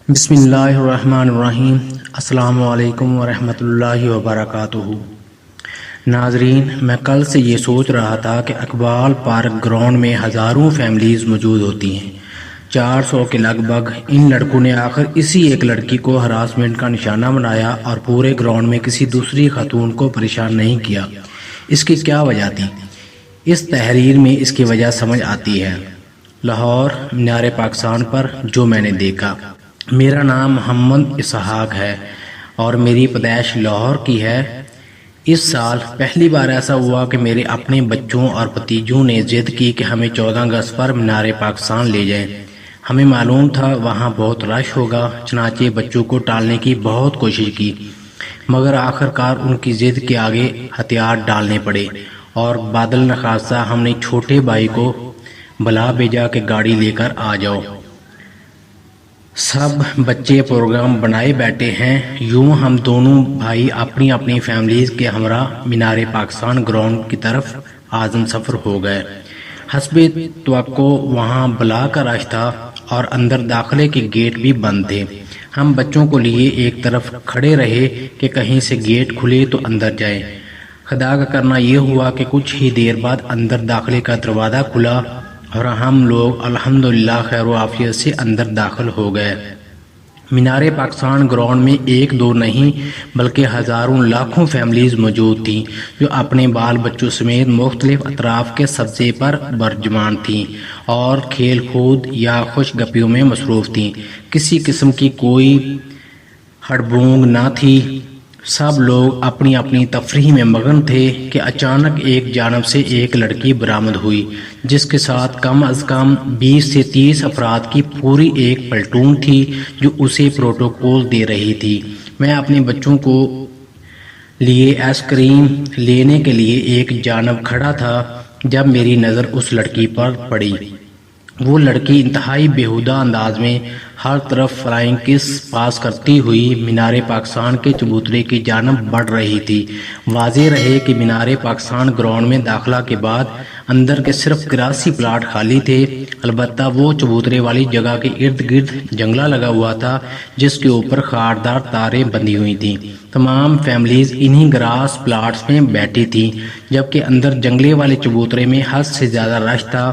بسم اللہ الرحمن الرحیم۔ السلام علیکم ورحمۃ اللہ وبرکاتہ۔ ناظرین، میں کل سے یہ سوچ رہا تھا کہ اقبال پارک گراؤنڈ میں ہزاروں فیملیز موجود ہوتی ہیں، 400 کے لگ بھگ۔ ان لڑکوں نے آخر اسی ایک لڑکی کو ہراسمنٹ کا نشانہ بنایا اور پورے گراؤنڈ میں کسی دوسری خاتون کو پریشان نہیں کیا۔ اس کی کیا وجہ تھی؟ اس تحریر میں اس کی وجہ سمجھ آتی ہے۔ لاہور مینار پاکستان پر جو میں نے دیکھا۔ میرا نام محمد اسحاق ہے اور میری پیدائش لاہور کی ہے۔ اس سال پہلی بار ایسا ہوا کہ میرے اپنے بچوں اور بھتیجوں نے ضد کی کہ ہمیں 14 اگست پر مینار پاکستان لے جائیں۔ ہمیں معلوم تھا وہاں بہت رش ہوگا، چنانچہ بچوں کو ٹالنے کی بہت کوشش کی، مگر آخر کار ان کی ضد کے آگے ہتھیار ڈالنے پڑے اور بادل نخواستہ ہم نے چھوٹے بھائی کو بلا بھیجا کہ گاڑی لے کر آ جاؤ۔ سب بچے پروگرام بنائے بیٹھے ہیں۔ یوں ہم دونوں بھائی اپنی اپنی فیملیز کے ہمراہ مینار پاکستان گراؤنڈ کی طرف آزم سفر ہو گئے۔ حسب توقع وہاں بلا کا رش تھا اور اندر داخلے کے گیٹ بھی بند تھے۔ ہم بچوں کو لیے ایک طرف کھڑے رہے کہ کہیں سے گیٹ کھلے تو اندر جائیں۔ خدا کا کرنا یہ ہوا کہ کچھ ہی دیر بعد اندر داخلے کا دروازہ کھلا اور ہم لوگ الحمدللہ خیر و عافیت سے اندر داخل ہو گئے۔ مینار پاکستان گراؤنڈ میں ایک دو نہیں بلکہ ہزاروں لاکھوں فیملیز موجود تھیں جو اپنے بال بچوں سمیت مختلف اطراف کے سبزے پر برجمان تھیں اور کھیل کود یا خوش گپیوں میں مصروف تھیں۔ کسی قسم کی کوئی ہڑبڑنگ نہ تھی، سب لوگ اپنی اپنی تفریح میں مگن تھے کہ اچانک ایک جانب سے ایک لڑکی برآمد ہوئی جس کے ساتھ کم از کم 20 سے 30 افراد کی پوری ایک پلٹون تھی جو اسے پروٹوکول دے رہی تھی۔ میں اپنے بچوں کو لیے آئس کریم لینے کے لیے ایک جانب کھڑا تھا جب میری نظر اس لڑکی پر پڑی۔ وہ لڑکی انتہائی بیہودہ انداز میں ہر طرف فلائنگ کس پاس کرتی ہوئی مینار پاکستان کے چبوترے کی جانب بڑھ رہی تھی۔ واضح رہے کہ مینار پاکستان گراؤنڈ میں داخلہ کے بعد اندر کے صرف 83 پلاٹ خالی تھے، البتہ وہ چبوترے والی جگہ کے ارد گرد جنگلہ لگا ہوا تھا جس کے اوپر خاردار تاریں بندھی ہوئی تھیں۔ تمام فیملیز انہی گراس پلاٹس میں بیٹھی تھیں، جبکہ اندر جنگلے والے چبوترے میں حد سے زیادہ رش تھا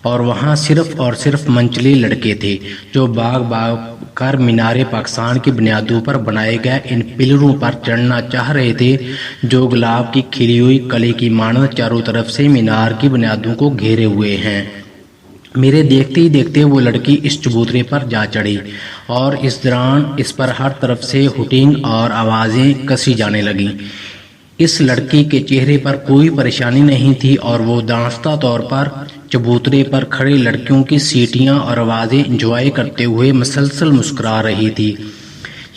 اور وہاں صرف اور صرف منچلے لڑکے تھے جو باغ باغ کر مینار پاکستان کی بنیادوں پر بنائے گئے ان پلروں پر چڑھنا چاہ رہے تھے جو گلاب کی کھلی ہوئی کلی کی مانند چاروں طرف سے مینار کی بنیادوں کو گھیرے ہوئے ہیں۔ میرے دیکھتے ہی دیکھتے وہ لڑکی اس چبوترے پر جا چڑھی اور اس دوران اس پر ہر طرف سے ہوٹنگ اور آوازیں کسی جانے لگیں۔ اس لڑکی کے چہرے پر کوئی پریشانی نہیں تھی اور وہ دانستہ طور پر چبوترے پر کھڑے لڑکیوں کی سیٹیاں اور آوازیں انجوائے کرتے ہوئے مسلسل مسکرا رہی تھی۔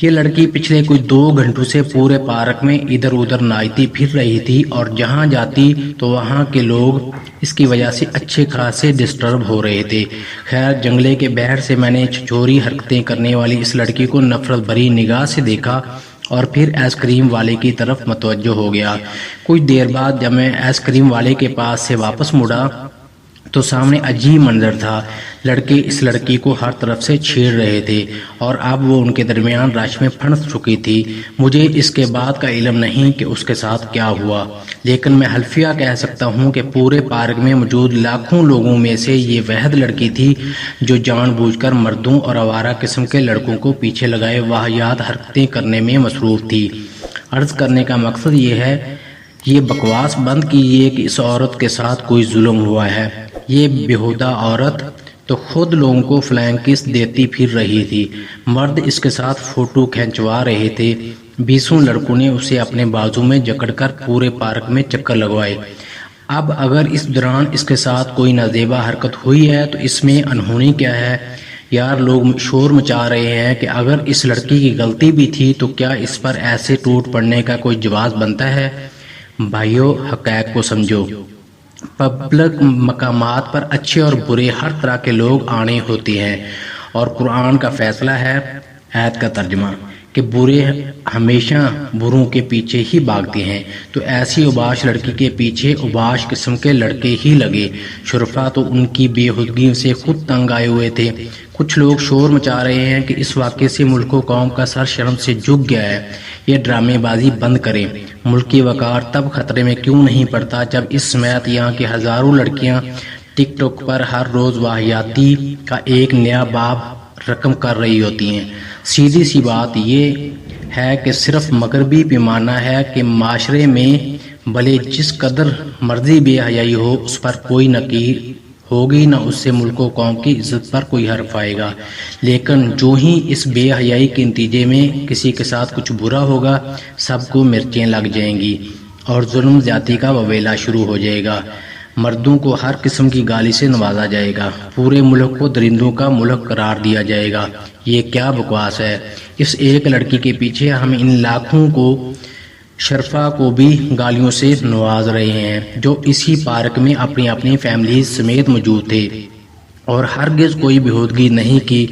یہ لڑکی پچھلے کچھ 2 گھنٹوں سے پورے پارک میں ادھر ادھر ناچتی پھر رہی تھی اور جہاں جاتی تو وہاں کے لوگ اس کی وجہ سے اچھے خاصے ڈسٹرب ہو رہے تھے۔ خیر، جنگلے کے بہر سے میں نے چھچوری حرکتیں کرنے والی اس لڑکی کو نفرت بھری نگاہ سے دیکھا اور پھر آئس کریم والے کی طرف متوجہ ہو گیا۔ کچھ دیر بعد جب میں آئس کریم والے کے پاس سے واپس مڑا تو سامنے عجیب منظر تھا۔ لڑکے اس لڑکی کو ہر طرف سے چھیڑ رہے تھے اور اب وہ ان کے درمیان رش میں پھنس چکی تھی۔ مجھے اس کے بعد کا علم نہیں کہ اس کے ساتھ کیا ہوا، لیکن میں حلفیہ کہہ سکتا ہوں کہ پورے پارک میں موجود لاکھوں لوگوں میں سے یہ واحد لڑکی تھی جو جان بوجھ کر مردوں اور آوارہ قسم کے لڑکوں کو پیچھے لگائے واہیات حرکتیں کرنے میں مصروف تھی۔ عرض کرنے کا مقصد یہ ہے، یہ بکواس بند کیجیے کہ اس عورت کے ساتھ کوئی ظلم ہوا ہے۔ یہ بیہودہ عورت تو خود لوگوں کو فلائنگ کس دیتی پھر رہی تھی، مرد اس کے ساتھ فوٹو کھنچوا رہے تھے۔ 20 لڑکوں نے اسے اپنے بازو میں جکڑ کر پورے پارک میں چکر لگوائے۔ اب اگر اس دوران اس کے ساتھ کوئی نازیبا حرکت ہوئی ہے تو اس میں انہونی کیا ہے؟ یار، لوگ شور مچا رہے ہیں کہ اگر اس لڑکی کی غلطی بھی تھی تو کیا اس پر ایسے ٹوٹ پڑنے کا کوئی جواز بنتا ہے؟ بھائیو، حقائق کو سمجھو۔ پبلک مقامات پر اچھے اور برے ہر طرح کے لوگ آنے ہوتے ہیں اور قرآن کا فیصلہ ہے۔ آیت کا ترجمہ: کہ برے ہمیشہ بروں کے پیچھے ہی بھاگتے ہیں، تو ایسی اوباش لڑکی کے پیچھے اوباش قسم کے لڑکے ہی لگے۔ شرفا تو ان کی بے ہودگی سے خود تنگ آئے ہوئے تھے۔ کچھ لوگ شور مچا رہے ہیں کہ اس واقعے سے ملک و قوم کا سر شرم سے جھک گیا ہے، یہ ڈرامے بازی بند کریں۔ ملک کی وقار تب خطرے میں کیوں نہیں پڑتا جب اس سمیت یہاں کی ہزاروں لڑکیاں ٹک ٹاک پر ہر روز واہیاتی کا ایک نیا باب رقم کر رہی ہوتی ہیں۔ سیدھی سی بات یہ ہے کہ صرف مغربی پیمانہ ہے کہ معاشرے میں بھلے جس قدر مرضی بے حیائی ہو، اس پر کوئی نکیر ہوگی نہ اس سے ملک و قوم کی عزت پر کوئی حرف آئے گا، لیکن جو ہی اس بے حیائی کے نتیجے میں کسی کے ساتھ کچھ برا ہوگا، سب کو مرچیں لگ جائیں گی اور ظلم زیادتی کا وویلا شروع ہو جائے گا۔ مردوں کو ہر قسم کی گالی سے نوازا جائے گا، پورے ملک کو درندوں کا ملک قرار دیا جائے گا۔ یہ کیا بکواس ہے؟ اس ایک لڑکی کے پیچھے ہم ان لاکھوں کو، شرفا کو بھی گالیوں سے نواز رہے ہیں جو اسی پارک میں اپنی اپنی فیملیز سمیت موجود تھے، اور ہرگز کوئی بےہودگی نہیں کی۔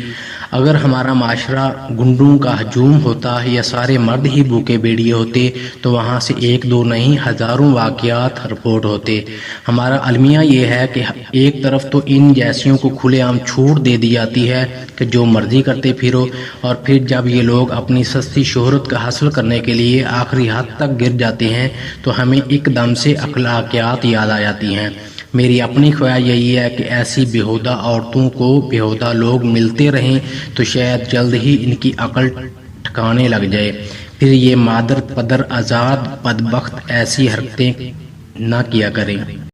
اگر ہمارا معاشرہ گنڈوں کا ہجوم ہوتا یا سارے مرد ہی بھوکے بیڑیے ہوتے تو وہاں سے ایک دو نہیں ہزاروں واقعات رپورٹ ہوتے۔ ہمارا المیہ یہ ہے کہ ایک طرف تو ان جیسیوں کو کھلے عام چھوٹ دے دی جاتی ہے کہ جو مرضی کرتے پھرو، اور پھر جب یہ لوگ اپنی سستی شہرت کا حاصل کرنے کے لیے آخری حد تک گر جاتے ہیں تو ہمیں ایک دم سے اخلاقیات یاد آ جاتی ہیں۔ میری اپنی خواہش یہی ہے کہ ایسی بیہودہ عورتوں کو بیہودہ لوگ ملتے رہیں تو شاید جلد ہی ان کی عقل ٹھکانے لگ جائے، پھر یہ مادر پدر آزاد بدبخت ایسی حرکتیں نہ کیا کریں۔